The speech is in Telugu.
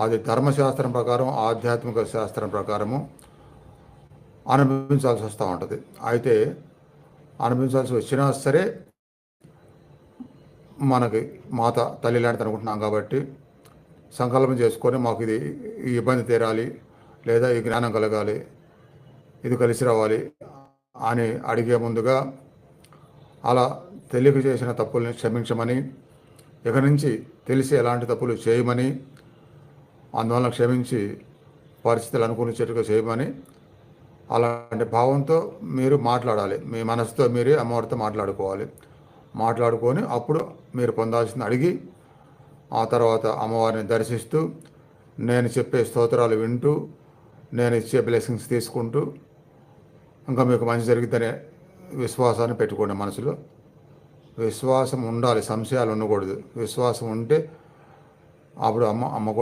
అది ధర్మశాస్త్రం ప్రకారం, ఆధ్యాత్మిక శాస్త్రం ప్రకారము అనుభవించాల్సి వస్తూ ఉంటుంది. అయితే అనుభవించాల్సి వచ్చినా సరే మనకి మాత తల్లి లాంటిది అనుకుంటున్నాం కాబట్టి సంకల్పం చేసుకొని మాకు ఈ ఇబ్బంది తీరాలి, లేదా ఈ జ్ఞానం కలగాలి, ఇది కలిసి రావాలి అని అడిగే ముందుగా అలా తెలియక చేసిన తప్పుల్ని క్షమించమని, ఇక నుంచి తెలిసి ఎలాంటి తప్పులు చేయమని, అందువలన క్షమించి పరిస్థితులు అనుకూలించేట్టుగా చేయమని అలాంటి భావంతో మీరు మాట్లాడాలి. మీ మనసుతో మీరే అమ్మవారితో మాట్లాడుకొని అప్పుడు మీరు పొందాల్సింది అడిగి, ఆ తర్వాత అమ్మవారిని దర్శిస్తూ, నేను చెప్పే స్తోత్రాలు వింటూ, నేను ఇచ్చే బ్లెస్సింగ్స్ తీసుకుంటూ ఇంకా మీకు మంచి జరిగిద్దనే విశ్వాసాన్ని పెట్టుకోండి మనసులో. విశ్వాసం ఉండాలి, సంశయాలు ఉండకూడదు. విశ్వాసం ఉంటే అప్పుడు అమ్మ కూడా